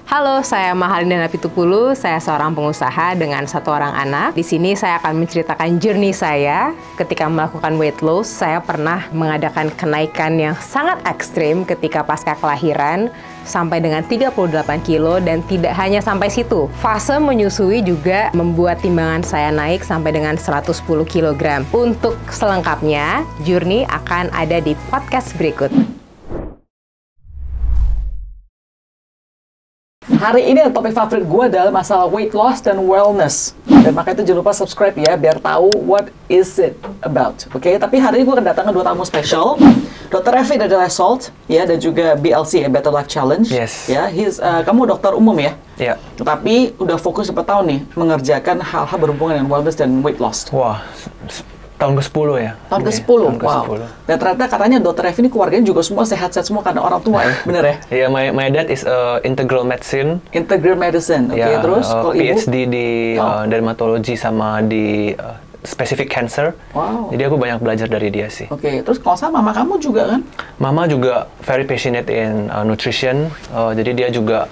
Halo, saya Mahalina Pitupulu. Saya seorang pengusaha dengan 1 orang anak. Di sini saya akan menceritakan journey saya ketika melakukan weight loss. Saya pernah mengadakan kenaikan yang sangat ekstrim ketika pasca kelahiran sampai dengan 38 kilo, dan tidak hanya sampai situ. Fase menyusui juga membuat timbangan saya naik sampai dengan 110 kg. Untuk selengkapnya, journey akan ada di podcast berikut. Hari ini topik favorit gue adalah masalah weight loss dan wellness. Dan makanya itu jangan lupa subscribe ya, biar tahu what is it about. Oke, tapi hari ini gue kedatangan 2 tamu spesial. Dr. Evi dari Salt, ya, dan juga BLC, Better Life Challenge. Yes. Ya, kamu dokter umum ya? Iya. Tapi udah fokus berapa tahun nih mengerjakan hal-hal berhubungan dengan wellness dan weight loss? Wah, tahun ke-10 ya? Tahun ke-10, tahun wow. ke-10. Dan ternyata katanya Dr. Evi ini keluarganya juga semua sehat-sehat semua karena orang tua ya, bener ya? Iya, my dad is integral medicine. Integral medicine, oke, terus kalau ibu? PhD di dermatologi sama di specific cancer. Wow. Jadi aku banyak belajar dari dia sih. Oke, terus kalau sama mama kamu juga kan? Mama juga very passionate in nutrition. Jadi dia juga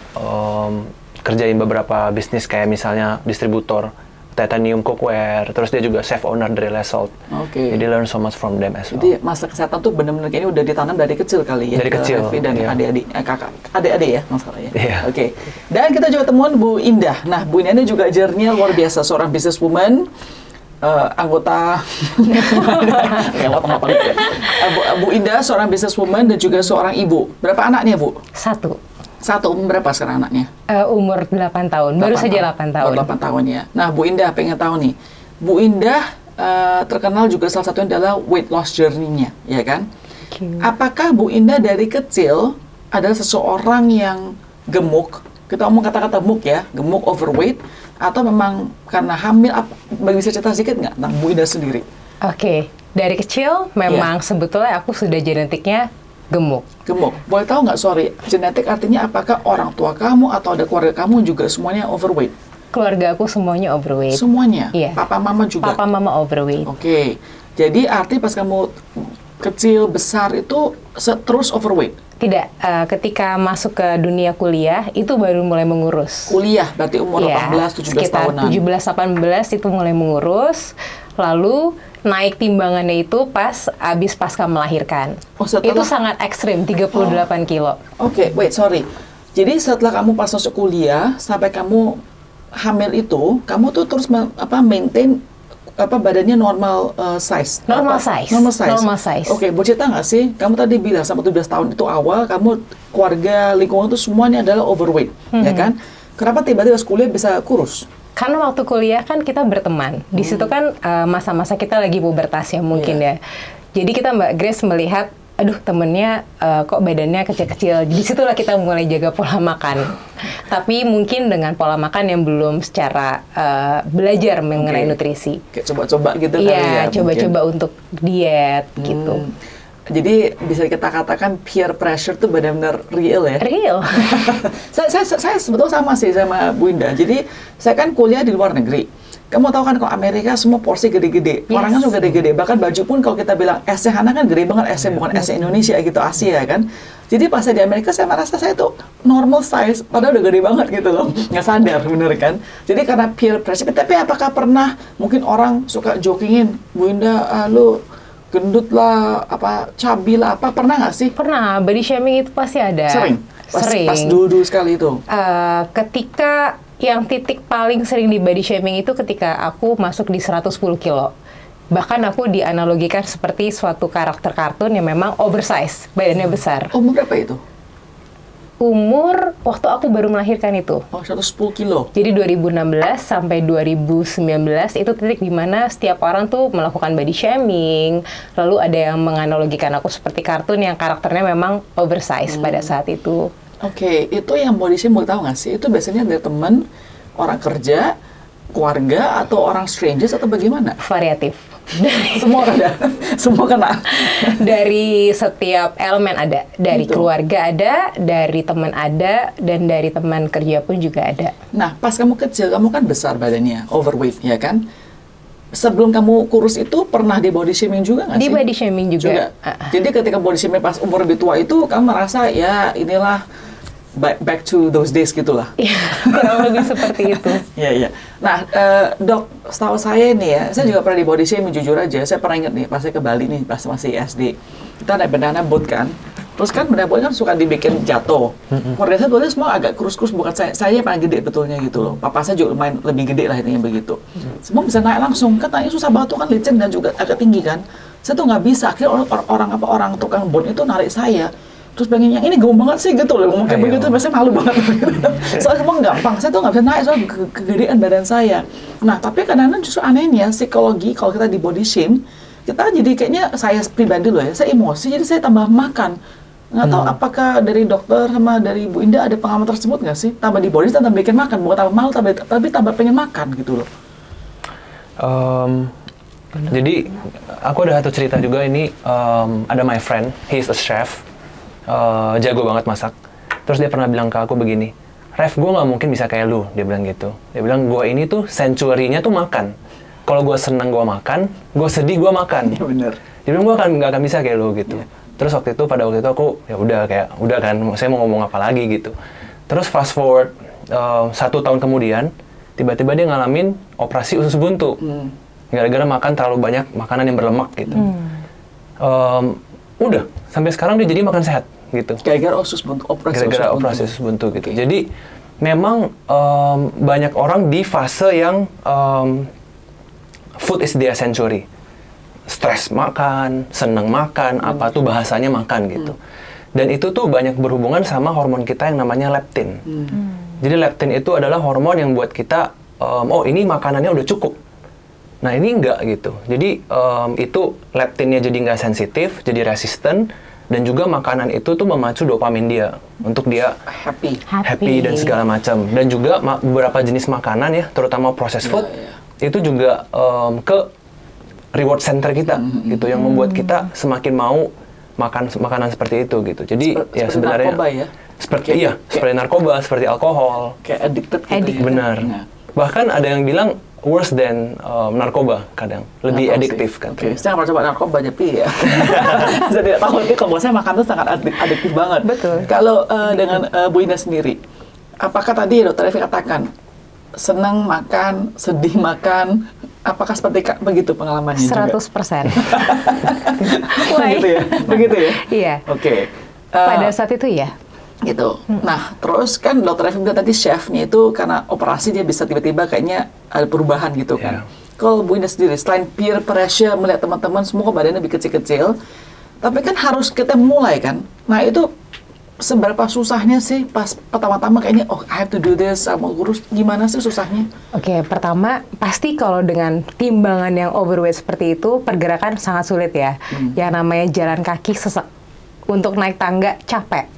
kerjain beberapa bisnis kayak misalnya distributor titanium cookware, terus dia juga chef owner dari Salt. Oke. Jadi learn so much from them as well. Jadi masa kesehatan tuh benar-benar kayaknya udah ditanam dari kecil kali ya. Dari kecil. Evi dan Iya. adik-adik ya masalahnya. Iya. Oke. Dan kita juga temuan Bu Indah. Nah, Bu Indah ini juga journey-nya luar biasa, seorang businesswoman, anggota Bu Indah seorang businesswoman dan juga seorang ibu. Berapa anaknya, Bu? 1. Berapa sekarang anaknya? Umur 8 tahun, baru saja 8 tahun. 8 tahun ya. Nah, Bu Indah pengen tahu nih. Bu Indah terkenal juga salah satunya adalah weight loss journey-nya, ya kan? Apakah Bu Indah dari kecil adalah seseorang yang gemuk? Kita ngomong kata-kata gemuk ya, gemuk, overweight, atau memang karena hamil? Bisa cerita sedikit nggak tentang Bu Indah sendiri? Oke, dari kecil memang sebetulnya aku sudah genetiknya gemuk. Gemuk. Boleh tahu nggak, sorry, genetik artinya apakah orang tua kamu atau ada keluarga kamu juga semuanya overweight? Keluarga aku semuanya overweight. Semuanya? Iya. Papa mama juga? Papa mama overweight. Oke. Jadi arti pas kamu kecil, besar itu terus overweight? Tidak, ketika masuk ke dunia kuliah, itu baru mulai mengurus. Kuliah, berarti umur 18-17 tahunan? Sekitar 17-18 itu mulai mengurus, lalu naik timbangannya itu pas pasca melahirkan. Oh, setelah... Itu sangat ekstrim, 38 kilo. Oke, wait, sorry. Jadi setelah kamu pas masuk kuliah, sampai kamu hamil itu, kamu tuh terus maintain badannya normal size? Normal size. Normal size. Oke, boleh cerita nggak sih? Kamu tadi bilang sampai 17 tahun itu awal, kamu keluarga, lingkungan itu semuanya adalah overweight, ya kan? Kenapa tiba-tiba kuliah bisa kurus? Karena waktu kuliah kan kita berteman. Di situ kan masa-masa kita lagi pubertas ya mungkin ya. Jadi kita Mbak Grace melihat, aduh temennya kok badannya kecil-kecil. Di situlah kita mulai jaga pola makan. Tapi mungkin dengan pola makan yang belum secara belajar mengenai nutrisi. Kayak coba-coba gitu kali ya? Iya, coba-coba untuk diet gitu. Jadi bisa kita katakan peer pressure tuh benar-benar real ya? Real. saya sebetulnya sama sih sama Bu Indah. Jadi saya kan kuliah di luar negeri. Kamu tahu kan kalau Amerika semua porsi gede-gede. Orangnya juga gede-gede. Bahkan baju pun kalau kita bilang S-nya Hana kan gede banget. S-nya bukan S-nya Indonesia gitu, Asia kan. Jadi pas saya di Amerika saya merasa saya tuh normal size. Padahal udah gede banget gitu loh. Nggak sadar, bener kan. Jadi karena peer pressure. Tapi apakah pernah mungkin orang suka jokingin, Bu Indah, lu gendut lah, cabi lah, pernah nggak sih? Pernah, body shaming itu pasti ada. Sering? Pas dulu sekali itu? Ketika yang titik paling sering di body shaming itu ketika aku masuk di 110 kilo. Bahkan aku dianalogikan seperti suatu karakter kartun yang memang oversize, badannya besar. Umur berapa itu? Umur waktu aku baru melahirkan itu. Oh, 110 kilo. Jadi 2016 sampai 2019 itu titik di mana setiap orang tuh melakukan body shaming. Lalu ada yang menganalogikan aku seperti kartun yang karakternya memang oversize pada saat itu. Oke, itu yang body shaming, mau tahu nggak sih? Itu biasanya dari teman, orang kerja, keluarga, atau orang strangers, atau bagaimana? Variatif. Semua ada, semua kena. Dari setiap elemen ada, dari keluarga ada, dari teman ada, dan dari teman kerja pun juga ada. Nah, pas kamu kecil, kamu kan besar badannya, overweight, ya kan? Sebelum kamu kurus itu pernah di body shaming juga nggak sih? Di body shaming juga. Jadi ketika body shaming pas umur lebih tua itu, kamu merasa ya inilah back to those days gitulah. Iya, kurang lebih seperti itu. Iya, iya. Nah, dok, setahu saya nih ya, saya juga pernah di body shaming, jujur aja. Saya pernah ingat nih, pas saya ke Bali nih, pas masih SD. Kita naik banana boat kan. Terus kan banana boat kan suka dibikin jatuh. Keluarga saya tulis semua agak kurus-kurus, bukan saya paling gede betulnya gitu loh. Papa saya juga lumayan lebih gede lah intinya begitu. Semua bisa naik langsung, kan naiknya susah banget tuh kan, licin dan juga agak tinggi kan. Saya tuh nggak bisa, akhirnya orang tukang boat itu narik saya. Terus pengen yang ini gampang banget sih gitu loh, ngomong kayak begitu biasanya malu banget. Soalnya semua gampang, saya tuh nggak bisa naik soalnya kegedean badan saya. Nah tapi kadang-kadang justru anehnya psikologi kalau kita di body shame, kita jadi kayaknya saya pribadi loh ya, saya emosi jadi saya tambah makan. Nggak tahu apakah dari dokter sama dari Bu Indah ada pengalaman tersebut nggak sih? Tambah di body tambah bikin makan, bukan tambah malu tapi tambah pengen makan gitu loh. Jadi aku ada satu cerita juga ini, ada my friend, he is a chef. Jago banget masak. Terus dia pernah bilang ke aku begini, Ref, gue nggak mungkin bisa kayak lu. Dia bilang gitu. Dia bilang, gue ini tuh sanctuary-nya tuh makan. Kalau gue seneng gue makan, gue sedih gue makan. Iya bener. Dia bilang, gue nggak akan bisa kayak lu gitu. Terus pada waktu itu aku, ya udah kan, saya mau ngomong apa lagi gitu. Terus fast forward 1 tahun kemudian, tiba-tiba dia ngalamin operasi usus buntu. Gara-gara makan terlalu banyak makanan yang berlemak gitu. Udah, sampai sekarang dia jadi makan sehat gitu. Gara-gara operasi usus buntu gitu. Jadi memang banyak orang di fase yang food is their sanctuary. Stres makan, seneng makan, apa tuh bahasanya makan gitu. Dan itu tuh banyak berhubungan sama hormon kita yang namanya leptin. Jadi leptin itu adalah hormon yang buat kita, oh ini makanannya udah cukup. Nah ini enggak gitu. Jadi itu leptinnya jadi nggak sensitif, jadi resisten. Dan juga makanan itu tuh memacu dopamin dia untuk dia happy dan segala macam. Dan juga beberapa jenis makanan ya, terutama processed food, itu juga ke reward center kita gitu, yang membuat kita semakin mau makan makanan seperti itu gitu. Jadi ya sebenarnya narkoba ya? Seperti narkoba, seperti alkohol. Kayak addicted gitu ya. Benar. Bahkan ada yang bilang worse than narkoba kadang, lebih adiktif kan. Oke, saya nggak pernah coba narkoba tapi ya. Saya tidak tahu, tapi kalau saya makan itu sangat adiktif banget. Betul. Kalau dengan Bu Indah sendiri, apakah tadi Dokter Evi katakan senang makan, sedih makan, apakah seperti begitu pengalamannya 100%. juga? Begitu ya? Begitu ya? Iya. Oke. Pada saat itu ya. Gitu. Nah, terus kan Dokter Evi bilang tadi chefnya itu karena operasi dia bisa tiba-tiba kayaknya ada perubahan gitu kan. Kalau Bu Indah sendiri, selain peer pressure melihat teman-teman semua badannya lebih kecil-kecil, tapi kan harus kita mulai kan. Nah itu seberapa susahnya sih pas pertama-tama kayaknya, oh I have to do this, sama kurus, gimana sih susahnya? Oke, pertama pasti kalau dengan timbangan yang overweight seperti itu, pergerakan sangat sulit ya. Yang namanya jalan kaki sesek, untuk naik tangga capek.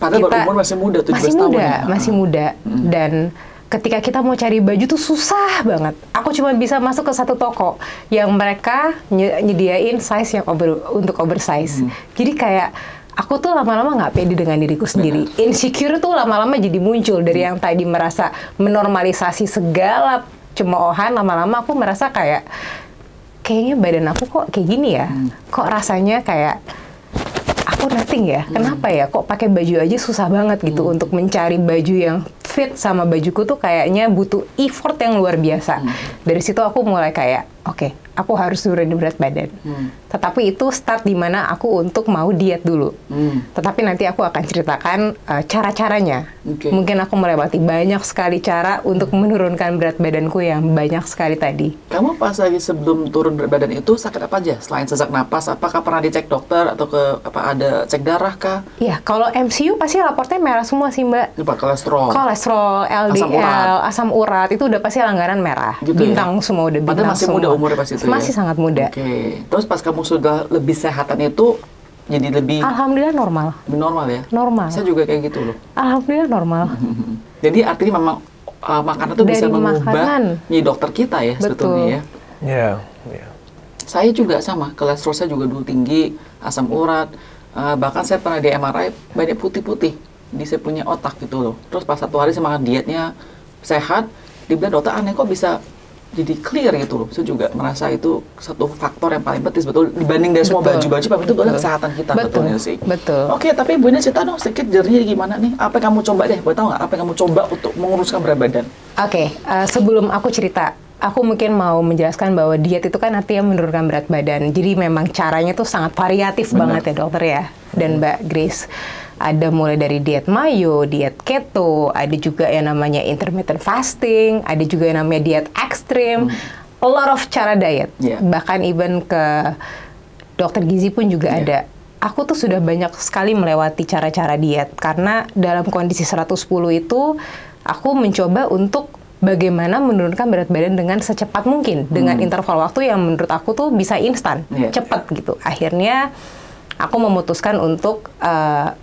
Padahal baru umur masih muda, 17 tahun ya. Masih muda. Dan ketika kita mau cari baju tuh susah banget. Aku cuma bisa masuk ke satu toko yang mereka nyediain size yang untuk oversize. Jadi kayak aku tuh lama-lama nggak pede dengan diriku sendiri. Insecure tuh lama-lama jadi muncul dari yang tadi merasa menormalisasi segala cemoohan, lama-lama aku merasa kayaknya badan aku kok kayak gini ya. Kok rasanya kayak aku nothing ya. Kenapa ya? Kok pakai baju aja susah banget gitu untuk mencari baju yang fit sama bajuku tuh kayaknya butuh effort yang luar biasa. Dari situ aku mulai kayak, oke, aku harus turunin berat badan. Tetapi itu start di mana aku untuk mau diet dulu. Tetapi nanti aku akan ceritakan cara-caranya. Mungkin aku melewati banyak sekali cara untuk menurunkan berat badanku yang banyak sekali tadi. Kamu pas lagi sebelum turun berat badan itu sakit apa aja? Selain sesak napas, apakah pernah dicek dokter atau ada cek darah kah? Iya, kalau MCU pasti raportnya merah semua sih Mbak. Lupa kolesterol, LDL, asam urat itu udah pasti langganan merah. Gitu bintang ya? Semua udah bintang. Padahal masih semua. Muda umurnya pas itu masih sangat muda. Oke. Terus pas kamu sudah lebih sehatan itu jadi lebih alhamdulillah normal. Lebih normal ya? Normal. Saya juga kayak gitu loh. Alhamdulillah normal. Jadi artinya memang makanan itu bisa mengubah nih dokter kita ya. Betul. Sebetulnya ya. Iya. Saya juga sama, kolesterol saya juga dulu tinggi, asam urat, bahkan saya pernah di MRI banyak putih-putih di saya punya otak gitu loh. Terus pas satu hari saya makan dietnya sehat, dibilang dokter aneh kok bisa jadi clear gitu loh. Saya juga merasa itu satu faktor yang paling penting betul dibanding dari semua baju-baju, tapi itu adalah kesehatan kita betulnya sih. Betul. Oke, tapi Bu Indah cerita dong sedikit journey gimana nih? Apa yang kamu coba deh? Boleh tahu nggak? Apa yang kamu coba untuk menguruskan berat badan? Oke, sebelum aku cerita, aku mungkin mau menjelaskan bahwa diet itu kan artinya menurunkan berat badan. Jadi memang caranya tuh sangat variatif banget ya dokter ya dan Mbak Grace. Ada mulai dari diet mayo, diet keto, ada juga yang namanya intermittent fasting, ada juga yang namanya diet ekstrim, a lot of cara diet. Bahkan even ke dokter gizi pun juga ada. Aku tuh sudah banyak sekali melewati cara-cara diet karena dalam kondisi 110 itu aku mencoba untuk bagaimana menurunkan berat badan dengan secepat mungkin dengan interval waktu yang menurut aku tuh bisa instan, cepat gitu. Akhirnya aku memutuskan untuk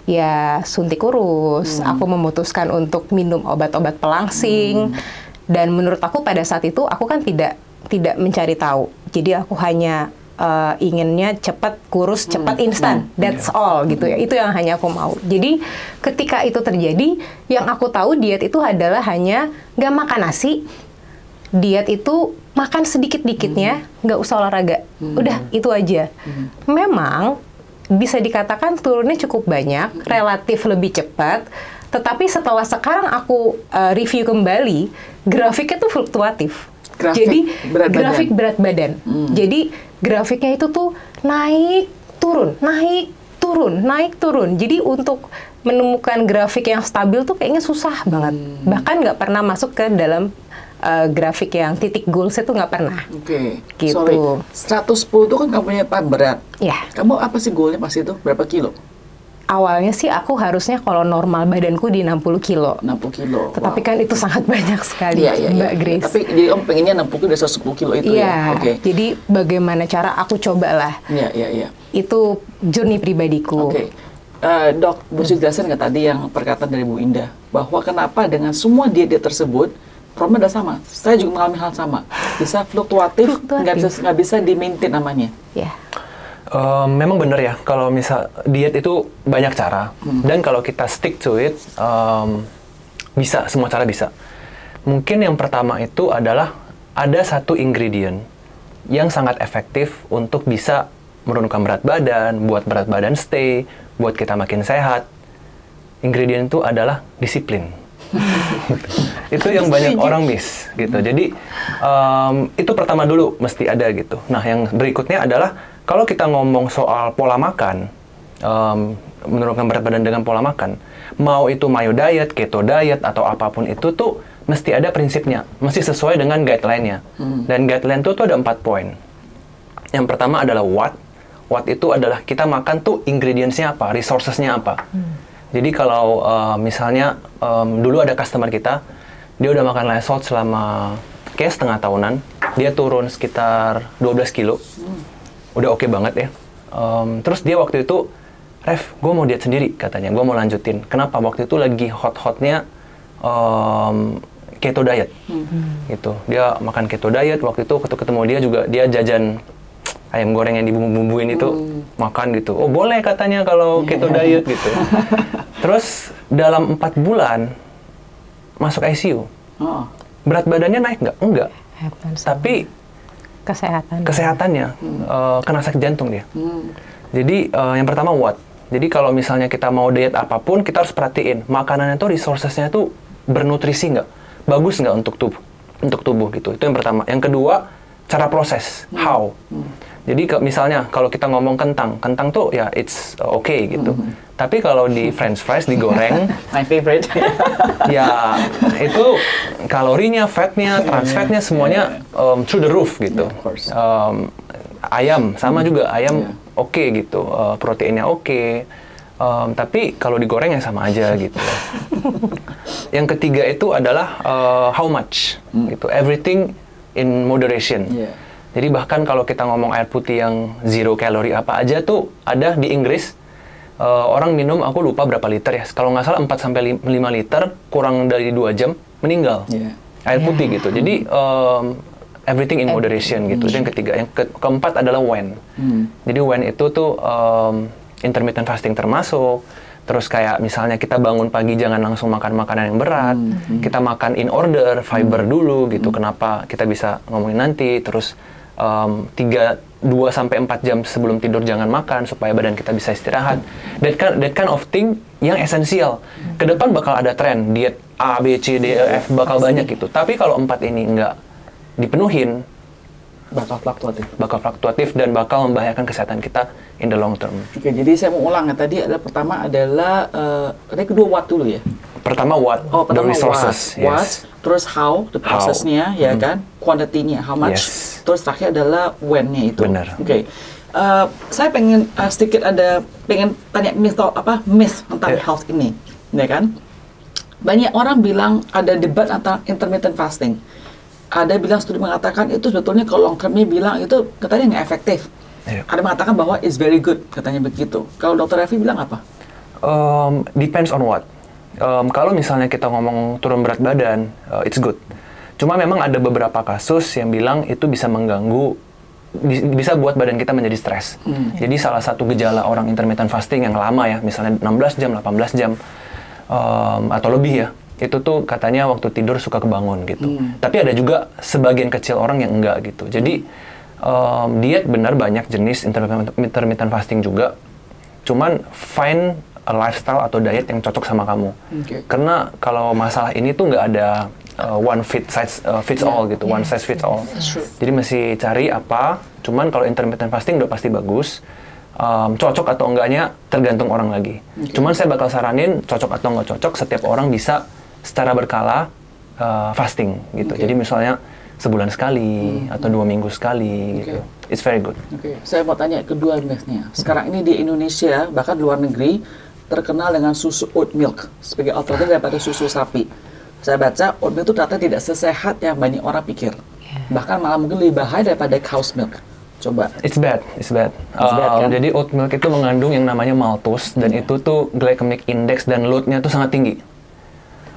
ya suntik kurus, aku memutuskan untuk minum obat-obat pelangsing, dan menurut aku pada saat itu aku kan tidak mencari tahu, jadi aku hanya inginnya cepat kurus, cepat instan, that's all gitu ya, itu yang hanya aku mau. Jadi ketika itu terjadi, yang aku tahu diet itu adalah hanya nggak makan nasi, diet itu makan sedikit-dikitnya, nggak usah olahraga, udah itu aja. Memang bisa dikatakan turunnya cukup banyak, relatif lebih cepat, tetapi setelah sekarang aku review kembali, grafiknya tuh fluktuatif. Jadi grafik berat badan. Jadi grafiknya itu tuh naik, turun, naik, turun, naik, turun. Jadi untuk menemukan grafik yang stabil tuh kayaknya susah banget. Bahkan nggak pernah masuk ke dalam grafik yang titik goals itu nggak pernah. Oke. Gitu. Sorry. 110 itu kan kamu punya berat. Ya. Kamu apa sih goalnya pas itu? Berapa kilo? Awalnya sih aku harusnya kalau normal badanku di 60 kilo. 60 kilo. Tetapi kan itu sangat banyak sekali, Mbak Grace. Tapi jadi kamu pengennya 60 dari 110 kilo itu ya? Oke. Jadi bagaimana cara aku cobalah. Iya. Itu journey pribadiku. Oke. Dok, Bu jelasin nggak tadi yang perkataan dari Bu Indah bahwa kenapa dengan semua diet tersebut problemnya adalah sama. Saya juga mengalami hal sama. Bisa fluktuatif. Nggak bisa di-maintain namanya. Ya. Memang benar ya, kalau misal diet itu banyak cara. Dan kalau kita stick to it, bisa, semua cara bisa. Mungkin yang pertama itu adalah ada satu ingredient yang sangat efektif untuk bisa menurunkan berat badan, buat berat badan stay, buat kita makin sehat. Ingredient itu adalah disiplin. Itu yang banyak orang miss gitu. Jadi itu pertama dulu mesti ada gitu. Nah, yang berikutnya adalah kalau kita ngomong soal pola makan, menurunkan berat badan dengan pola makan, mau itu mayo diet, keto diet atau apapun itu tuh mesti ada prinsipnya, mesti sesuai dengan guideline-nya. Dan guideline itu tuh ada 4 poin. Yang pertama adalah what. What itu adalah kita makan tuh ingredients-nya apa, resources-nya apa. Jadi kalau misalnya dulu ada customer kita, dia udah makan less salt selama kayak setengah tahunan, dia turun sekitar 12 kilo, udah oke banget ya. Terus dia waktu itu, Ref, gue mau diet sendiri katanya, gue mau lanjutin. Kenapa? Waktu itu lagi hot-hotnya keto diet, gitu. Dia makan keto diet, waktu itu ketemu dia juga, dia jajan ayam goreng yang dibumbu-bumbuin itu, makan gitu. Oh boleh katanya kalau keto diet gitu. Terus dalam 4 bulan masuk ICU. Berat badannya naik nggak? Enggak. Tapi kesehatannya kena sakit jantung dia. Jadi yang pertama what? Jadi kalau misalnya kita mau diet apapun, kita harus perhatiin makanannya tuh resources-nya tuh bernutrisi nggak? Bagus nggak untuk tubuh gitu. Itu yang pertama. Yang kedua, cara proses. How? Jadi misalnya kalau kita ngomong kentang tuh ya it's okay gitu. Tapi kalau di French fries digoreng, my favorite. Ya itu kalorinya, fatnya, trans fatnya semuanya through the roof gitu. Ayam sama juga ayam oke gitu, proteinnya oke. Tapi kalau digoreng ya sama aja gitu. Yang ketiga itu adalah how much gitu. Everything in moderation. Jadi bahkan kalau kita ngomong air putih yang 0 kalori apa aja tuh ada di Inggris, orang minum, aku lupa berapa liter ya, kalau nggak salah 4-5 liter, kurang dari 2 jam, meninggal. Air putih gitu. Jadi everything in moderation gitu. Itu yang ketiga. Yang keempat adalah when. Jadi when itu tuh intermittent fasting termasuk, Terus kayak misalnya kita bangun pagi jangan langsung makan makanan yang berat, kita makan in order, fiber dulu gitu. Kenapa kita bisa ngomongin nanti. Terus 2-4 jam sebelum tidur jangan makan supaya badan kita bisa istirahat. That kind of thing yang esensial. Kedepan bakal ada tren diet A, B, C, D, E, F bakal banyak gitu. Tapi kalau 4 ini nggak dipenuhin, bakal fluktuatif dan bakal membahayakan kesehatan kita in the long term. Oke, jadi saya mau ulang ya. Tadi ada pertama adalah tadi kedua what dulu ya. Pertama what, the resources, what, terus how, the processnya, ya kan, quantity-nya, how much, terus terakhir adalah when-nya itu. Benar. Oke. Saya pengen pengen tanya myth tentang health ini, ya kan? Banyak orang bilang ada debat antara intermittent fasting. Ada bilang studi mengatakan itu sebetulnya kalau long term-nya bilang itu katanya nggak efektif. Ada mengatakan bahwa it's very good, katanya begitu. Kalau Dr. Revi bilang apa? Depends on what. Kalau misalnya kita ngomong turun berat badan, it's good. Cuma memang ada beberapa kasus yang bilang itu bisa mengganggu, bisa buat badan kita menjadi stres. Jadi salah satu gejala orang intermittent fasting yang lama ya, misalnya 16 jam, 18 jam, atau lebih ya, itu tuh katanya waktu tidur suka kebangun gitu. Tapi ada juga sebagian kecil orang yang enggak gitu. Jadi diet benar banyak jenis intermittent fasting juga. Cuman find a lifestyle atau diet yang cocok sama kamu. Karena kalau masalah ini tuh nggak ada one fits all gitu, one size fits all. Jadi mesti cari apa. Cuman kalau intermittent fasting udah pasti bagus. Cocok atau enggaknya tergantung orang lagi. Cuman saya bakal saranin cocok atau nggak cocok setiap orang bisa secara berkala fasting gitu. Jadi misalnya sebulan sekali atau 2 minggu sekali gitu. It's very good. Saya mau tanya kedua myth-nya. Sekarang ini di Indonesia bahkan di luar negeri terkenal dengan susu oat milk sebagai alternatif daripada susu sapi. Saya baca oat milk itu ternyata tidak sesehat yang banyak orang pikir. Bahkan malah mungkin lebih bahaya daripada cow's milk. Coba. It's bad. Kan? Jadi oat milk itu mengandung yang namanya maltose dan itu tuh glycemic index dan load-nya tuh sangat tinggi.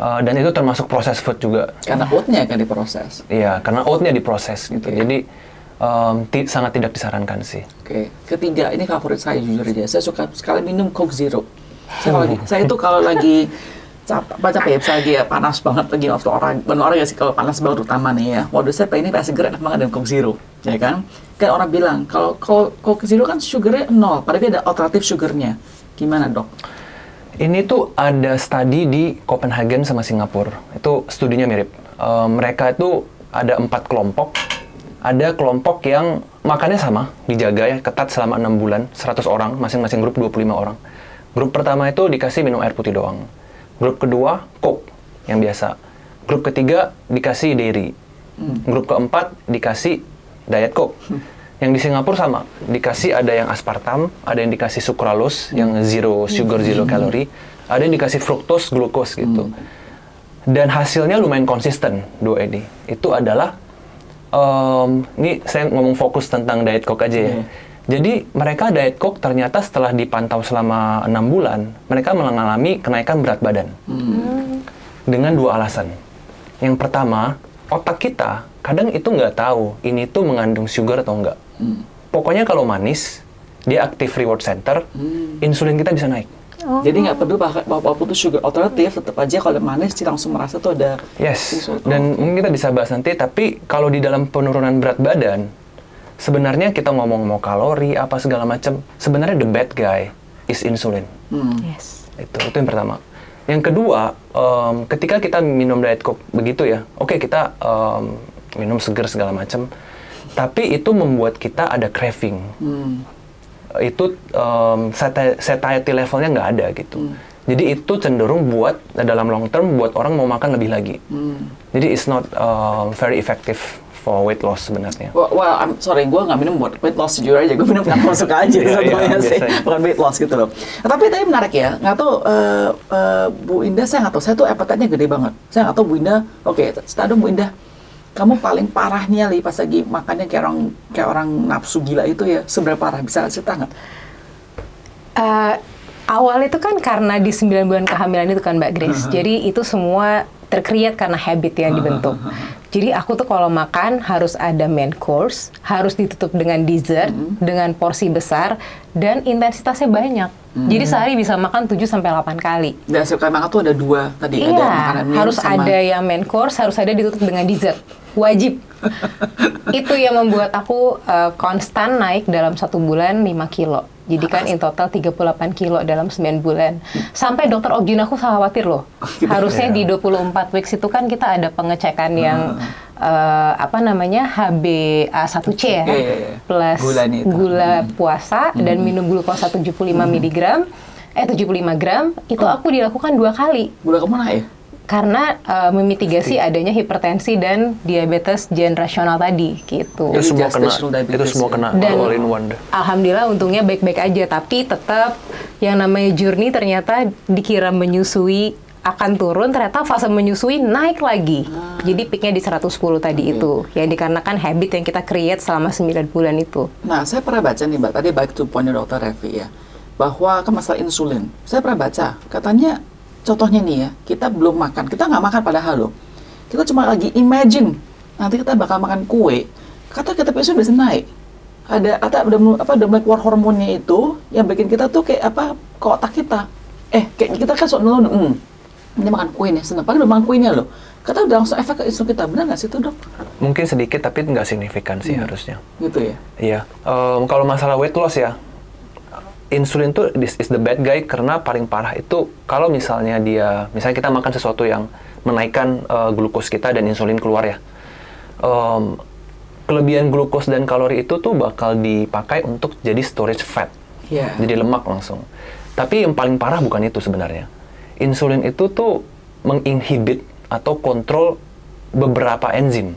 Dan itu termasuk processed food juga. Karena oatnya kan diproses. Iya, karena oatnya diproses gitu. Jadi sangat tidak disarankan sih. Ketiga, ini favorit saya jujur aja. Saya suka sekali minum Coke Zero. Saya itu kalau lagi capek ya, panas banget lagi waktu orang ya sih kalau panas banget terutama nih ya. Waduh, saya pengen ini seger enak banget dengan Coke Zero, ya kan? Kan orang bilang kalau Coke Zero kan sugarnya 0, padahal ada alternatif sugarnya. Gimana dok? Ini tuh ada studi di Copenhagen sama Singapura. Itu studinya mirip. Mereka itu ada 4 kelompok. Ada kelompok yang makannya sama, dijaga ya, ketat selama 6 bulan, 100 orang, masing-masing grup 25 orang. Grup pertama itu dikasih minum air putih doang. Grup kedua, Coke yang biasa. Grup ketiga dikasih dairy. Grup keempat dikasih diet Coke. Yang di Singapura sama, dikasih ada yang aspartam, ada yang dikasih sucralose, yang zero sugar, zero calorie, ada yang dikasih fructose, glucose gitu. Dan hasilnya lumayan konsisten, dua ini. Itu adalah, ini saya ngomong fokus tentang diet Coke aja ya. Jadi mereka diet Coke ternyata setelah dipantau selama 6 bulan, mereka mengalami kenaikan berat badan. Dengan 2 alasan. Yang pertama, otak kita kadang itu nggak tahu ini tuh mengandung sugar atau enggak. Pokoknya kalau manis, dia aktif reward center, insulin kita bisa naik. Jadi nggak perlu walaupun itu sugar alternatif, tetap aja kalau manis sih langsung merasa tuh ada. Dan mungkin kita bisa bahas nanti, tapi kalau di dalam penurunan berat badan, sebenarnya kita ngomong mau kalori, apa segala macam, sebenarnya the bad guy is insulin. Itu yang pertama. Yang kedua, ketika kita minum diet Coke begitu ya, oke, kita minum seger segala macam, tapi itu membuat kita ada craving. Itu satiety levelnya nggak ada gitu. Jadi itu cenderung buat dalam long term buat orang mau makan lebih lagi. Jadi it's not very effective for weight loss sebenarnya. Well, I'm sorry, gue nggak minum buat weight loss jujur aja, gue minum karena mau suka aja sebetulnya sih, bukan weight loss gitu loh. Tapi menarik ya, nggak tahu Bu Indah, saya nggak tahu, saya tuh appetite-nya gede banget. Saya nggak tahu Bu Indah, stadium Bu Indah, kamu paling parahnya pas lagi makannya kayak orang nafsu gila itu ya, seberapa parah, bisa cerita nggak? Awal itu kan karena di 9 bulan kehamilan itu kan Mbak Grace, jadi itu semua tercreate karena habit yang dibentuk. Jadi aku tuh kalau makan harus ada main course, harus ditutup dengan dessert, dengan porsi besar, dan intensitasnya banyak. Jadi sehari bisa makan 7-8 kali. Dan sekali makan tuh ada 2 tadi, Iya, ada makanan main harus sama... ada yang main course, harus ada ditutup dengan dessert. Wajib. Itu yang membuat aku konstan naik dalam 1 bulan 5 kilo. Jadi kan in total 38 kilo dalam 9 bulan. Sampai dokter Ogyun aku khawatir loh. Harusnya di 24 weeks itu kan kita ada pengecekan yang HbA1c ya, plus gula puasa dan minum glukosa 75 mg, 75 gram, itu aku dilakukan 2 kali. Gula kamu naik? Karena memitigasi adanya hipertensi dan diabetes generasional tadi, gitu. Itu semua kena Dan all in one. Alhamdulillah untungnya baik-baik aja, tapi tetap yang namanya journey ternyata dikira menyusui akan turun, ternyata fase menyusui naik lagi. Jadi peaknya di 110 tadi itu, yang dikarenakan habit yang kita create selama 9 bulan itu. Nah, saya pernah baca nih Mbak, tadi back to point Dr. Revi ya, bahwa ke masalah insulin. Saya pernah baca, katanya contohnya nih ya, kita belum makan, kita nggak makan padahal loh. Kita cuma lagi imagine, nanti kita bakal makan kue, kata kita insulin bisa naik. Ada udah mulai keluar hormonnya itu, yang bikin kita tuh kayak apa, ke otak kita. Kayak kita kan soal ini makan kue nih, senang, padahal udah makan kuenya loh. Kata udah langsung efek ke insulin kita, benar nggak sih itu dok? Mungkin sedikit, tapi nggak signifikan sih harusnya. Gitu ya? Iya. Kalau masalah weight loss ya, insulin tuh is the bad guy karena paling parah itu kalau misalnya kita makan sesuatu yang menaikkan glukos kita dan insulin keluar ya. Kelebihan glukos dan kalori itu tuh bakal dipakai untuk jadi storage fat, jadi lemak langsung. Tapi yang paling parah bukan itu sebenarnya. Insulin itu tuh menginhibit atau kontrol beberapa enzim.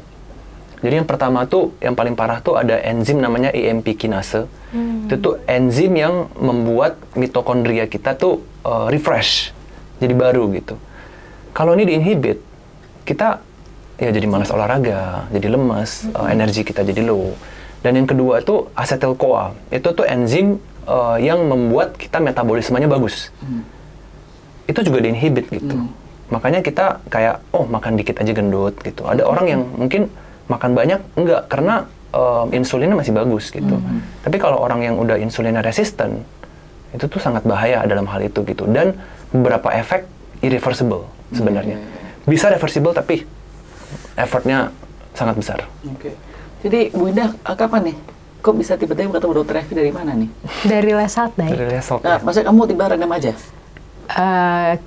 Jadi yang pertama tuh, yang paling parah tuh ada enzim namanya AMP kinase. Itu tuh enzim yang membuat mitokondria kita tuh refresh, jadi baru gitu. Kalau ini diinhibit, kita ya jadi malas olahraga, jadi lemas, energi kita jadi low. Dan yang kedua tuh acetyl-CoA. Itu tuh enzim yang membuat kita metabolismenya bagus. Itu juga diinhibit gitu. Makanya kita kayak, makan dikit aja gendut gitu. Ada orang yang mungkin makan banyak, enggak, karena insulinnya masih bagus gitu. Tapi kalau orang yang udah insulinnya resisten, itu tuh sangat bahaya dalam hal itu gitu. Dan beberapa efek irreversible sebenarnya. Bisa reversible tapi effortnya sangat besar. Jadi Bu Indah, kapan nih? Kok bisa tiba-tiba ketemu Dr. Revi dari mana nih? Dari Lesalt, Day. Dari Lesalt. Nah, maksudnya kamu tiba random aja?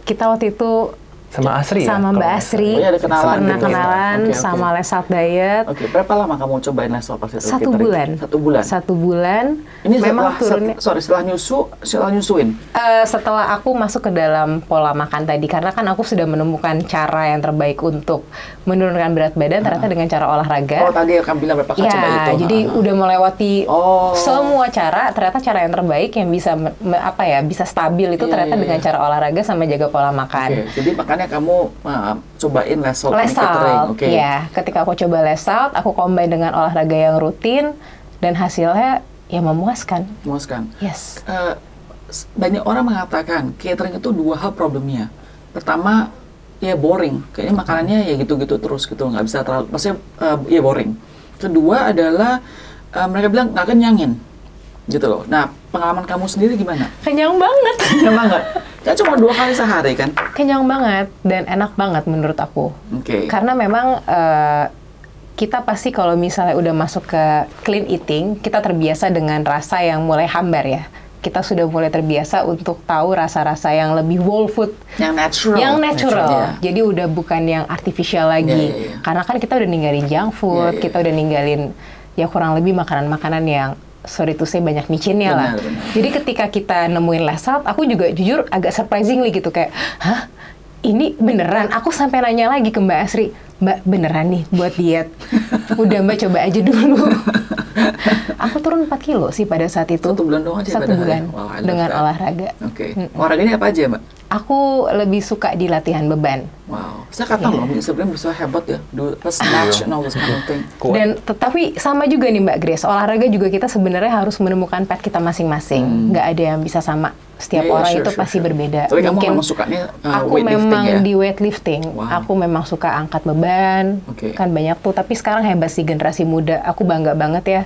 Kita waktu itu sama Asri ya? Sama Mbak Asri, pernah kenalan sama Lesalt Diet. Berapa lama kamu cobain Lesalt pas itu? 1 bulan. 1 bulan? 1 bulan. Ini memang turunnya... setelah nyusuin? Setelah aku masuk ke dalam pola makan tadi, karena kan aku sudah menemukan cara yang terbaik untuk menurunkan berat badan, ternyata dengan cara olahraga. Tadi akan bilang berapa kali coba itu? Jadi udah melewati semua cara, ternyata cara yang terbaik yang bisa bisa stabil itu ternyata dengan cara olahraga sama jaga pola makan. Jadi makanya kamu cobain Lesalt. Ya, ketika aku coba Lesalt, aku combine dengan olahraga yang rutin dan hasilnya ya memuaskan. Yes. Banyak orang mengatakan catering itu 2 hal problemnya. Pertama, ya boring. Kayaknya makanannya ya gitu-gitu terus gitu, nggak bisa terlalu, maksudnya ya boring. Kedua adalah mereka bilang nggak kenyangin. Gitu loh. Nah, pengalaman kamu sendiri gimana? Kenyang banget. Kenyang banget. Kan cuma 2 kali sehari kan? Kenyang banget dan enak banget menurut aku. Karena memang kita pasti kalau misalnya udah masuk ke clean eating, kita terbiasa dengan rasa yang mulai hambar ya. Kita sudah mulai terbiasa untuk tahu rasa-rasa yang lebih whole food. Yang natural. Jadi udah bukan yang artificial lagi. Karena kan kita udah ninggalin junk food, kita udah ninggalin ya kurang lebih makanan-makanan yang sorry to say banyak micinnya lah. Jadi ketika kita nemuin Lesalt, aku juga jujur agak surprisingly gitu kayak, hah? Ini beneran? Aku sampai nanya lagi ke Mbak Asri, Mbak beneran nih buat diet? Udah Mbak coba aja dulu. Aku turun 4 kilo sih pada saat itu. 1 bulan doang aja? 1 bulan dengan olahraga. Olahraganya apa aja Mbak? Aku lebih suka di latihan beban. Wow, saya kata loh, sebenarnya bisa hebat ya, do snatch and all this kind of thing. Dan tetapi sama juga nih Mbak Grace, olahraga juga kita sebenarnya harus menemukan pet kita masing-masing. Nggak ada yang bisa sama. Setiap orang itu pasti berbeda. Tapi kamu memang sukanya aku memang ya? di weightlifting. Wow. Aku memang suka angkat beban. Kan banyak tuh. Tapi sekarang hebat sih generasi muda. Aku bangga banget ya.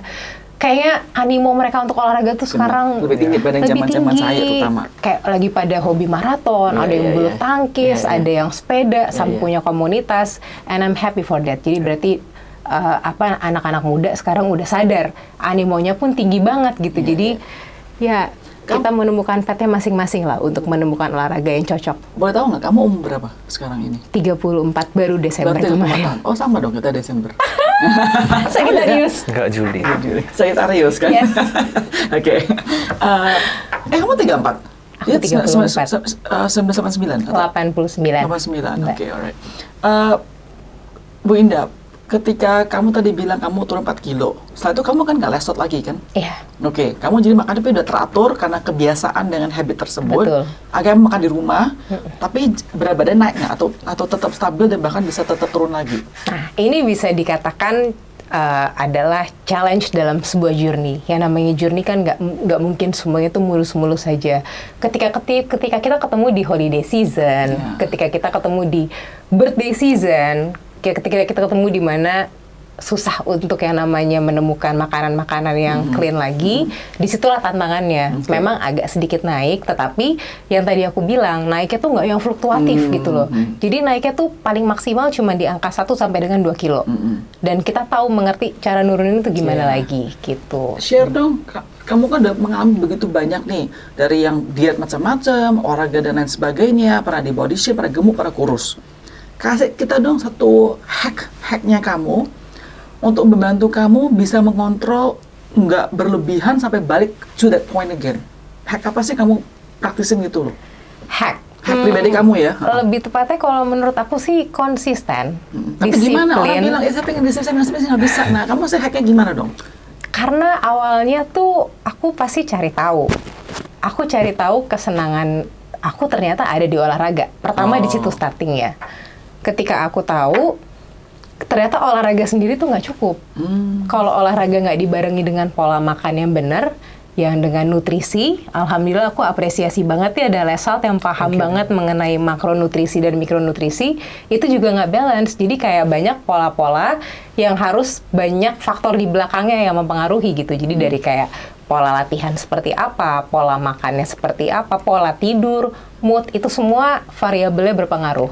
Kayaknya animo mereka untuk olahraga tuh sekarang lebih tinggi dibanding zaman-zaman saya terutama. Kayak lagi pada hobi maraton, ada yang bulu tangkis, ada yang sepeda, sampai punya komunitas, and I'm happy for that. Jadi berarti anak-anak muda sekarang udah sadar, animonya pun tinggi banget gitu. Jadi ya kita menemukan petnya masing-masing lah untuk menemukan olahraga yang cocok. Boleh tahu nggak kamu umur berapa sekarang ini? 34 baru Desember kemarin. Oh sama dong, kita Desember. Sagittarius. Enggak Juli. Sagittarius kan? Yes. Oke. Kamu 34? Aku 34. 1989? 89. 89, oke, alright. Bu Indah, ketika kamu tadi bilang kamu turun 4 kilo, setelah itu kamu kan nggak lesot lagi kan? Iya. Oke, kamu jadi makan tapi udah teratur karena kebiasaan dengan habit tersebut. Betul. Akhirnya makan di rumah, tapi berat badan naik nggak? Atau tetap stabil dan bahkan bisa tetap turun lagi? Nah, ini bisa dikatakan adalah challenge dalam sebuah journey. Yang namanya journey kan nggak mungkin semuanya itu mulus-mulus saja. Ketika kita ketemu di holiday season, ketika kita ketemu di birthday season, ketika kita ketemu di mana susah untuk yang namanya menemukan makanan-makanan yang clean lagi, disitulah tantangannya. Memang agak sedikit naik, tetapi yang tadi aku bilang, naiknya tuh nggak yang fluktuatif gitu loh. Jadi naiknya tuh paling maksimal cuma di angka 1 sampai dengan 2 kilo. Dan kita tahu mengerti cara nurunin itu gimana lagi gitu. Share dong, kamu kan udah mengalami begitu banyak nih, dari yang diet macam-macam, olahraga dan lain sebagainya, pernah di body shape, pernah gemuk, pernah kurus. Kasih kita dong satu hacknya kamu untuk membantu kamu bisa mengontrol nggak berlebihan sampai balik to that point again. Hack apa sih kamu praktisin gitu loh? Hack pribadi kamu ya? Lebih tepatnya kalau menurut aku sih konsisten, tapi disiplin. Gimana? Orang bilang, saya pengen disiplin, nggak bisa. Nah, kamu hacknya gimana dong? Karena awalnya tuh aku pasti cari tahu. Aku cari tahu kesenangan aku ternyata ada di olahraga. Pertama di situ startingnya. Ketika aku tahu, ternyata olahraga sendiri tuh nggak cukup. Kalau olahraga nggak dibarengi dengan pola makan yang benar, yang dengan nutrisi, alhamdulillah aku apresiasi banget ya ada Lesalt yang paham banget mengenai makronutrisi dan mikronutrisi, itu juga nggak balance. Jadi kayak banyak pola-pola yang harus banyak faktor di belakangnya yang mempengaruhi gitu. Jadi dari kayak pola latihan seperti apa, pola makannya seperti apa, pola tidur, mood, itu semua variabelnya berpengaruh.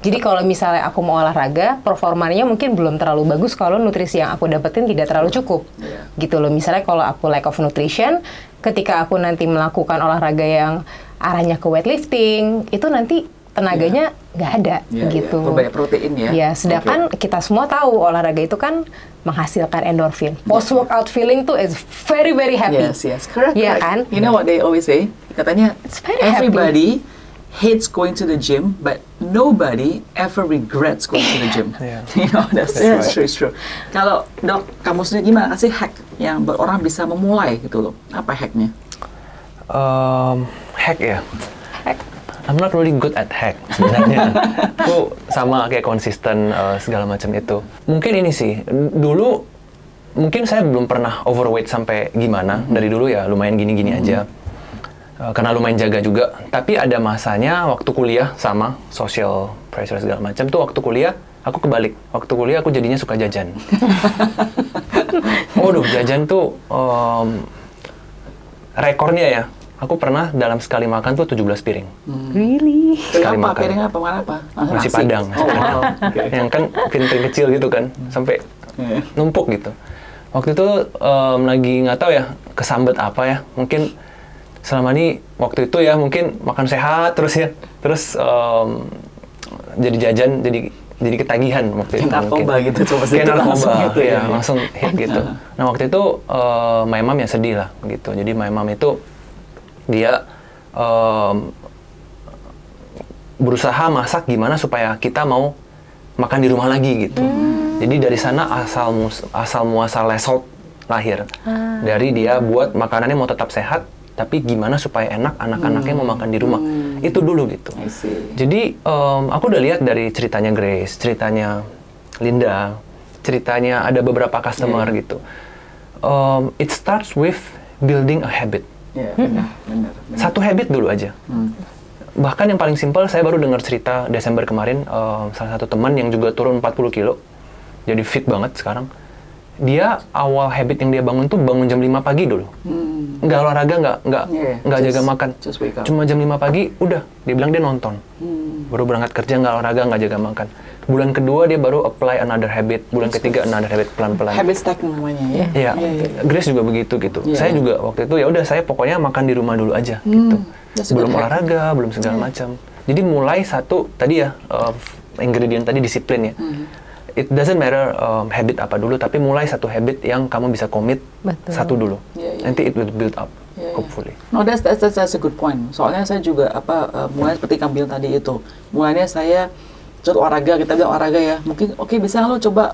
Jadi kalau misalnya aku mau olahraga, performanya mungkin belum terlalu bagus kalau nutrisi yang aku dapetin tidak terlalu cukup. Gitu loh, misalnya kalau aku lack of nutrition, ketika aku nanti melakukan olahraga yang arahnya ke weightlifting, itu nanti tenaganya nggak ada gitu. Banyak protein ya. Ya, sedangkan kita semua tahu olahraga itu kan menghasilkan endorfin. Post workout feeling tuh is very very happy. Yes, correct. Iya kan? You know what they always say? Katanya everybody hates going to the gym, but nobody ever regrets going to the gym. You know, that's true. Kalau Dok, kamu sendiri gimana sih hack yang orang bisa memulai gitu loh? Apa hacknya? Hack ya. I'm not really good at hack sebenarnya. Aku sama kayak konsisten segala macam itu. Mungkin ini sih, dulu mungkin saya belum pernah overweight sampai gimana. Dari dulu ya lumayan gini-gini aja. Karena lumayan jaga juga. Tapi ada masanya waktu kuliah sama social pressure segala macam tuh waktu kuliah aku kebalik. Waktu kuliah aku jadinya suka jajan. Waduh, jajan tuh rekornya ya. Aku pernah dalam sekali makan tuh 17 piring. Really? Sekali makan. Piring apa? Makan apa? Nasi Padang. Yang kan piring kecil gitu kan, sampai numpuk gitu. Waktu itu lagi nggak tahu ya, kesambet apa ya. Mungkin selama ini waktu itu ya mungkin makan sehat terus ya. Terus jadi jajan, jadi ketagihan waktu itu. Narkoba gitu, coba kayak narkoba gitu ya, langsung hit gitu. Nah waktu itu my mom ya sedih lah gitu. Jadi my mom itu dia berusaha masak gimana supaya kita mau makan di rumah lagi gitu. Jadi dari sana asal muasal Lesalt lahir. Dari dia buat makanannya mau tetap sehat, tapi gimana supaya enak anak-anaknya mau makan di rumah. Itu dulu gitu. I see. Jadi aku udah lihat dari ceritanya Grace, ceritanya Linda, ceritanya ada beberapa customer gitu. It starts with building a habit. Benar. Satu habit dulu aja. Bahkan yang paling simpel, saya baru dengar cerita Desember kemarin, salah satu teman yang juga turun 40 kilo, jadi fit banget sekarang. Dia awal habit yang dia bangun tuh bangun jam 5 pagi dulu. Nggak olahraga, nggak jaga makan. Cuma jam 5 pagi, udah, dia bilang dia nonton. Baru berangkat kerja, nggak olahraga, nggak jaga makan. Bulan kedua dia baru apply another habit, bulan ketiga another habit pelan-pelan. Habit stacking namanya ya. Iya, Grace juga begitu gitu. Saya juga waktu itu ya udah saya pokoknya makan di rumah dulu aja gitu. Belum olahraga, belum segala macam. Jadi mulai satu tadi ya ingredient tadi disiplin ya. It doesn't matter habit apa dulu, tapi mulai satu habit yang kamu bisa commit satu dulu. Nanti it will build up. Hopefully. No, that's a good point. Soalnya saya juga mulai seperti kamu bilang tadi itu. Mulainya saya olahraga, kita bilang olahraga ya. Mungkin oke, bisa lo coba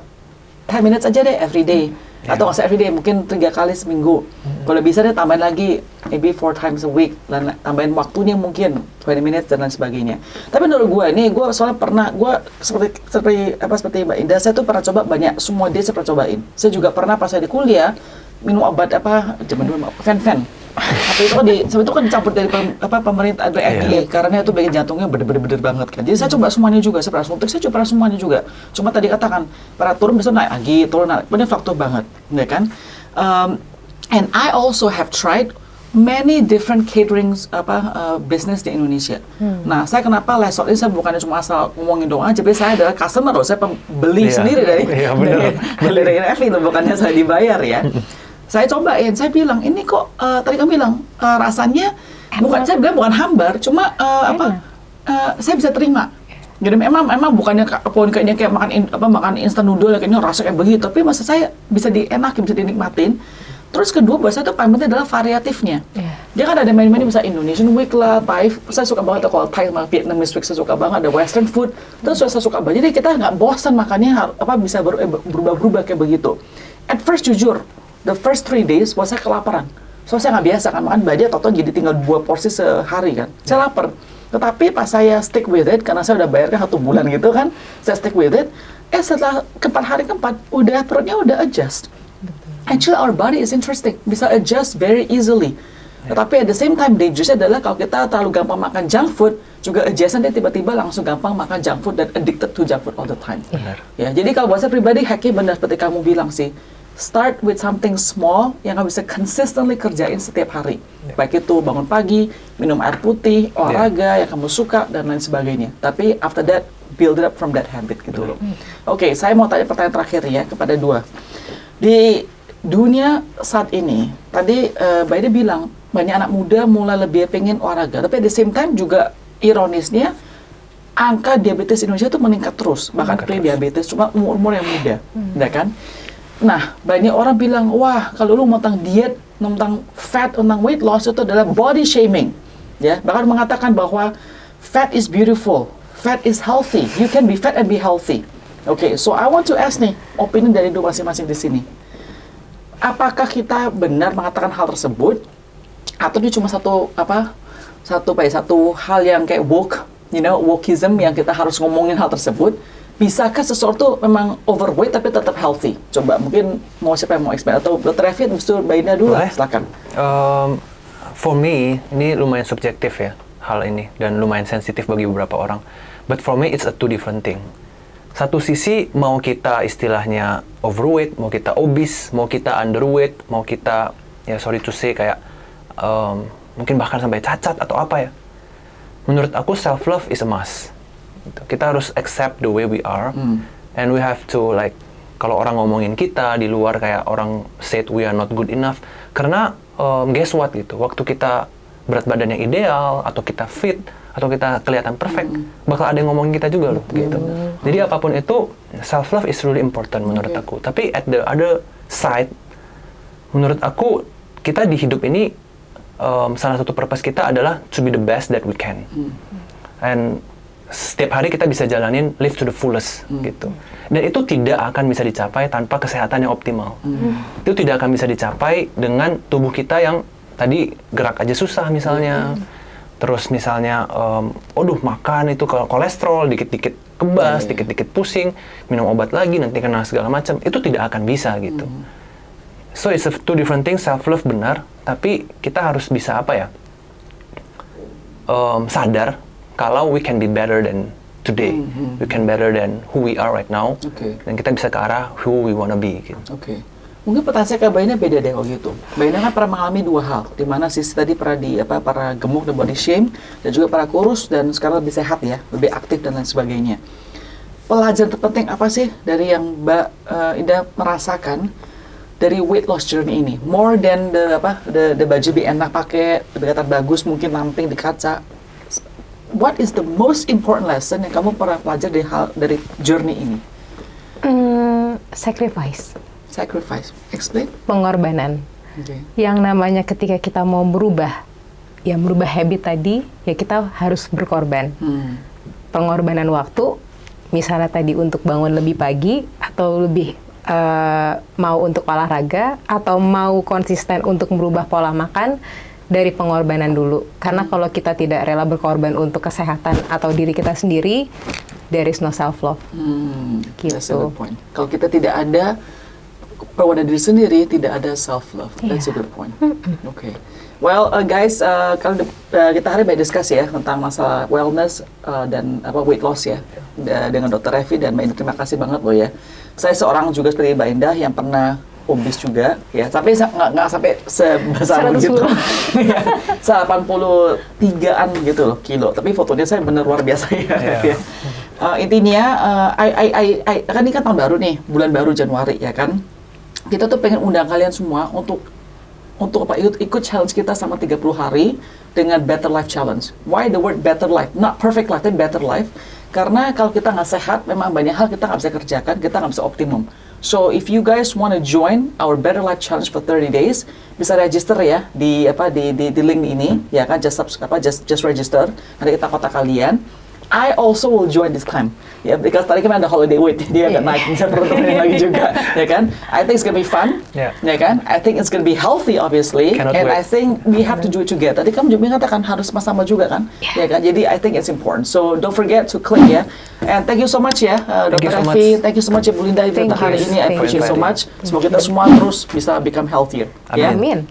10 minutes aja deh every day. Atau nggak usah every day, mungkin 3 kali seminggu. Kalau bisa deh tambahin lagi, maybe 4 times a week. Dan tambahin waktunya mungkin 20 minutes dan lain sebagainya. Tapi menurut gue soalnya pernah, gue seperti Mbak Indah, saya tuh pernah coba banyak, semua dia saya pernah cobain. Saya juga pernah pas saya di kuliah, minum obat zaman dulu, Fen-Fen. Tapi itu kan dicampur dari pemerintah atau FDA karena itu bikin jantungnya bener-bener banget kan. Jadi saya coba semuanya juga, saya pernah suntik, saya coba semuanya juga. Cuma tadi katakan, pada turun besok naik lagi, turun naik, bener faktor banget, ya kan? And I also have tried many different catering business di Indonesia. Nah, saya kenapa lesot ini saya bukannya cuma asal ngomongin doang aja, tapi saya adalah customer loh, saya pembeli sendiri dari FI itu, bukannya saya dibayar ya. Saya cobain, saya bilang ini kok tadi kamu bilang rasanya saya bilang bukan hambar, cuma saya bisa terima. Jadi memang bukannya kayaknya kayak makan instant noodle kayaknya rasa kayak begitu, tapi maksud saya bisa dienakin, bisa dinikmatin. Terus kedua buat saya tuh paling penting adalah variatifnya. Dia kan ada menu-menu bisa Indonesian week lah, Thai, saya suka banget kalau Thai sama Vietnamese week saya suka banget, ada Western food, terus saya suka banget. Jadi kita nggak bosan makannya bisa berubah-berubah kayak begitu. At first jujur, the first 3 days buat saya kelaparan. Soalnya saya nggak biasa kan makan banyak, total jadi tinggal 2 porsi sehari kan. Saya lapar. Tetapi pas saya stick with it, karena saya udah bayarkan 1 bulan gitu kan, saya stick with it. Setelah hari keempat, perutnya udah adjust. Actually our body is interesting, bisa adjust very easily. Tetapi at the same time dangerous adalah kalau kita terlalu gampang makan junk food, juga adjustnya dia tiba-tiba langsung gampang makan junk food dan addicted to junk food all the time. Ya, jadi kalau buat saya pribadi hacknya benar seperti kamu bilang sih. Start with something small yang kamu bisa consistently kerjain setiap hari. Baik itu bangun pagi, minum air putih, olahraga yang kamu suka, dan lain sebagainya. Tapi after that, build it up from that habit gitu loh. Oke, saya mau tanya pertanyaan terakhir ya kepada dua. Di dunia saat ini, tadi Mbak Ida bilang, banyak anak muda mulai lebih pengen olahraga. Tapi at the same time juga ironisnya, angka diabetes Indonesia itu meningkat terus. Bahkan pre-diabetes, cuma umur-umur yang muda. Ya kan? Nah, banyak orang bilang, wah, kalau lu mau tentang diet, tentang fat, tentang weight loss itu adalah body shaming. Ya, bahkan mengatakan bahwa fat is beautiful, fat is healthy. You can be fat and be healthy. Oke, so I want to ask nih, opini dari dua masing-masing di sini. Apakah kita benar mengatakan hal tersebut, atau ini cuma satu hal yang kayak wokeism yang kita harus ngomongin hal tersebut? Bisakah sesuatu memang overweight tapi tetap healthy? Coba mungkin siapa yang mau explain, atau Dr. Raffi, Mr. Baina dulu lah, silakan. For me, ini lumayan subjektif ya hal ini, dan lumayan sensitif bagi beberapa orang. But for me it's a two different thing. Satu sisi mau kita istilahnya overweight, mau kita obese, mau kita underweight, mau kita sorry to say kayak mungkin bahkan sampai cacat atau apa ya. Menurut aku self love is a must. Kita harus accept the way we are, and we have to kalau orang ngomongin kita di luar kayak orang said we are not good enough, karena guess what gitu, waktu kita berat badan yang ideal atau kita fit atau kita kelihatan perfect, bakal ada yang ngomongin kita juga loh gitu. Jadi apapun itu, self love is really important menurut aku. Tapi at the other side, menurut aku kita di hidup ini salah satu purpose kita adalah to be the best that we can. And setiap hari kita bisa jalanin live to the fullest gitu. Dan itu tidak akan bisa dicapai tanpa kesehatan yang optimal. Itu tidak akan bisa dicapai dengan tubuh kita yang tadi gerak aja susah misalnya. Terus misalnya, makan itu kolesterol, dikit-dikit kebas, dikit-dikit pusing, minum obat lagi, nanti kena segala macam, itu tidak akan bisa gitu. So it's two different things, self-love benar, tapi kita harus bisa sadar kalau we can be better than today, we can better than who we are right now, dan kita bisa ke arah who we wanna be gitu. Mungkin pertanyaan saya ke Mbak Ina beda deh kalau gitu. Mbak Ina kan pernah mengalami dua hal, di mana sisi tadi pernah para gemuk dan body shame, dan juga para kurus dan sekarang lebih sehat ya, lebih aktif dan lain sebagainya. Pelajaran terpenting apa sih dari yang Mbak Ina merasakan dari weight loss journey ini? More than the baju lebih enak pakai, lebih kelihatan bagus mungkin namping di kaca. What is the most important lesson yang kamu pernah pelajari dari journey ini? Sacrifice. Explain. Pengorbanan. Yang namanya ketika kita mau merubah habit tadi, ya kita harus berkorban. Pengorbanan waktu, misalnya tadi untuk bangun lebih pagi, atau lebih mau untuk olahraga, atau mau konsisten untuk merubah pola makan, dari pengorbanan dulu. Karena kalau kita tidak rela berkorban untuk kesehatan atau diri kita sendiri, there is no self-love. Gitu. That's a good point. Kalau kita tidak ada perwakilan diri sendiri, tidak ada self-love. That's a good point. Well, guys, kalau kita hari ini diskusi ya tentang masalah wellness dan weight loss ya dengan Dr. Revi dan Mbak Indah. Terima kasih banget loh ya. Saya seorang juga seperti Mbak Indah yang pernah obes juga ya, tapi nggak sampai sebesar begitu. 83-an gitu loh kilo. Tapi fotonya saya bener luar biasa ya. Intinya, kan ini kan tahun baru nih, bulan baru Januari ya kan. Kita tuh pengen undang kalian semua untuk ikut challenge kita sama 30 hari dengan Better Life Challenge. Why the word better life? Not perfect life, tapi better life. Karena kalau kita nggak sehat, memang banyak hal kita nggak bisa kerjakan, kita nggak bisa optimum. So if you guys want to join our Better Life Challenge for 30 days, bisa register ya di link ini ya kan, just register. Nanti kita kontak kalian. I also will join this time. Ya, because tadi kan ada holiday weight, dia akan naik, bisa pertemuan lagi juga, ya kan? I think it's gonna be fun, ya kan? I think it's gonna be healthy, obviously, and I think we have to do it together. Tadi kamu juga mengatakan harus sama-sama juga kan, ya kan? Jadi I think it's important. So don't forget to click ya. And thank you so much ya, Dr. Revi. Thank you so much ya Bu Linda untuk hari ini. I appreciate so much. Semoga kita semua terus bisa become healthier. Amin.